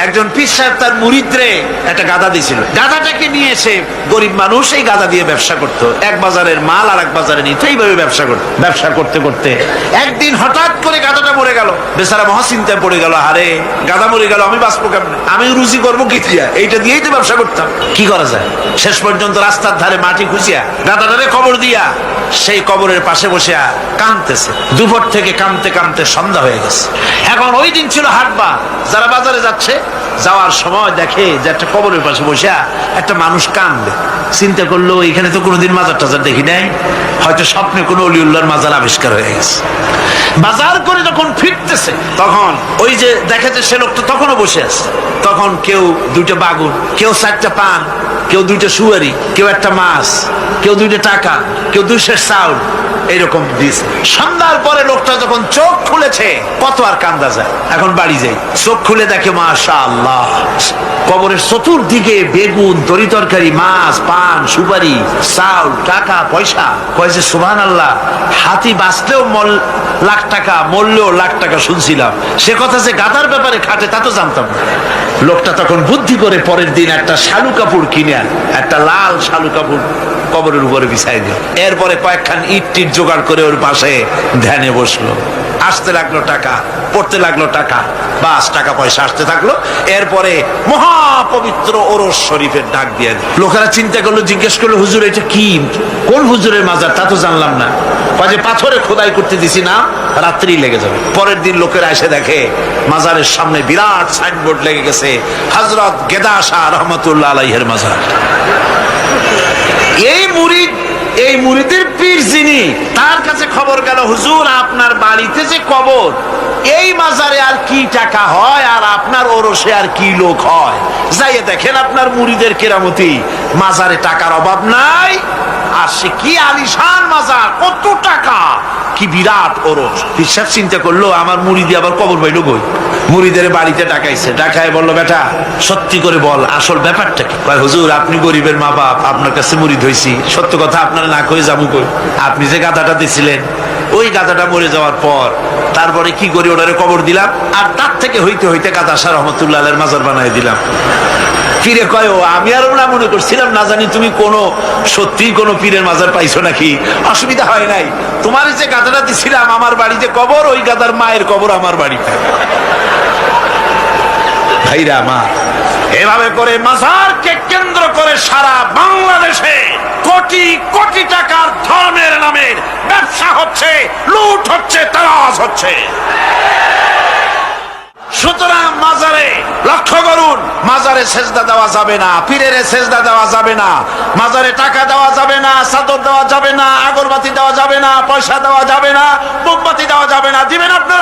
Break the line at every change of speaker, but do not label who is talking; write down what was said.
একজন পীর সাহেব তার মুরিদরে একটা গাধা দিয়েছিল। গাধাটাকে নিয়ে এসে গরিব মানুষ এই গাধা দিয়ে ব্যবসা করতো, এক বাজারের মাল আর এক বাজারে নিত, এইভাবে ব্যবসা করতো। ব্যবসা করতে করতে একদিন হঠাৎ করে গাধাটা মরে গেল। বেচারা মহাচিন্তায় পড়ে গেল, আরে গাধা মরে গেল, আমি বাঁচবো কেমনে, আমি রুজি করবো কি দিয়া, এইটা দিয়েই তো ব্যবসা করতাম, কি করা যায়। শেষ পর্যন্ত রাস্তার ধারে মাটি খুঁজিয়া গাধাটারে কবর দিয়া সেই কবরের পাশে বসে কাঁদতেছে। দুপুর থেকে কাঁদতে কাঁদতে সন্ধ্যা হয়ে গেছে। এখন ওই দিন ছিল হাটবার, যারা বাজারে যাচ্ছে যাওয়ার সময় দেখে যে একটা কবরের পাশে বসে একটা মানুষ কাঁদবে। চিন্তা করলো এখানে তো কোনোদিন মাজার টাজার দেখি নাই, হয়তো স্বপ্নে কোনো অলিউল্লাহর মাজার আবিষ্কার হয়ে গেছে। বাজার করে যখন ফিরতেছে তখন ওই যে দেখে যে সে লোকটা তখনও বসে আছে। তখন কেউ দুইটা বাগুন, কেউ 4টা পান, কেউ 2টা সুয়ারি, কেউ একটা মাছ, কেউ 2টা টাকা, কেউ 200 চাউল এইরকম দিয়েছে। সন্ধ্যার পরে লোকটা যখন চোখ খুলেছে, কত আর কান্দা যায়, এখন বাড়ি যাই। চোখ খুলে দেখে মাশাআল্লাহ কবরের চতুর্দিকে বেগুন, তরি তরকারি, মাছ, পান, সুপারি, চাউল, টাকা পয়সা। কয়েছে সুবহানাল্লাহ, হাতি বাঁচলেও লাখ টাকা, মরলেও লাখ টাকা শুনছিলাম, সে কথা যে গাধার ব্যাপারে খাটে তা তো জানতাম না। লোকটা তখন বুদ্ধি করে পরের দিন একটা শালু কাপড় কিনে একটা লাল শালু কাপড় কবরের উপরে বিছাই দিল। এরপরে কয়েকখান ইট টিট জোগাড় করে ওর পাশে ধ্যানে বসলো। আসতে লাগলো টাকা, পড়তে লাগলো টাকা, বাস টাকা পয়সা আসতে থাকলো। এরপরে মহাপবিত্র ওরস শরীফের ডাক দিয়ে লোকেরা চিন্তা করলো, জিজ্ঞেস করলো, হুজুর এটা কি, কোন হুজুরের মাজার, তা তো জানলাম না। যে পাথরে খোদাই করতে দিছি না, রাত্রি লেগে যাবে। পরের দিন লোকেরা এসে দেখে মাজারের সামনে বিরাট সাইনবোর্ড লেগে গেছে, হযরত গেদা শাহ রহমাতুল্লাহ আলাইহির মাজার। এই মুরিদের পীর যিনি, তার কাছে খবর গেল, হুজুর আপনার বাড়িতে যে কবর, এই মাজারে আর কি টাকা হয় আর আপনার ওরসে আর কি লোক হয়, যাইয়ে দেখেন আপনার মুরিদের কেরামতি, মাজারে টাকার অভাব নাই, আর সে কি আলিশান মাজার, কত টাকা, কি বিরাট ওরস। পীর সাহেব চিন্তা করলো, আমার মুরিদি আবার কবর পাইল কই। মুরিদের বাড়িতে ডাকাইছে, ডাকায় বললো, বেটা সত্যি করে বল আসল ব্যাপারটা কি। হুজুর আপনি গরিবের মা বাপ, আপনার কাছে মুরিদ হইছি, সত্য কথা আপনার না কয়ে যাবো কই। আপনি যে গাধাটা দিছিলেন, ওই গাধাটা মরে যাওয়ার পর তারপরে কি করি, ওটারে কবর দিলাম, আর তার থেকে হইতে হইতে গাদা শাহ রহমতুল্লাহ আলাইহির মাজার বানাই দিলাম। পীরে কয়, ও আমি আর না মনে করছিলাম, না জানি তুমি কোনো সত্যি কোনো পীরের মাজার পাইছো নাকি। অসুবিধা হয় নাই, তোমার যে গাধাটা দিছিলাম আমার বাড়িতে কবর, ওই গাধার মায়ের কবর আমার বাড়িতে। ভাইরা আমার, এভাবে করে মাজারকে কেন্দ্র করে সারা বাংলাদেশে কোটি কোটি টাকার ধর্মের নামে ব্যবসা হচ্ছে, লুট হচ্ছে, তারাজ হচ্ছে। সুতরাং মাজারে লক্ষ্য করুন, মাজারে সেজদা দেওয়া যাবে না, পীরের সেজদা দেওয়া যাবে না, মাজারে টাকা দেওয়া যাবে না, চাদর দেওয়া যাবে না, আগরবাতি দেওয়া যাবে না, পয়সা দেওয়া যাবে না, মোমবাতি দেওয়া যাবে না। দিবেন আপনি?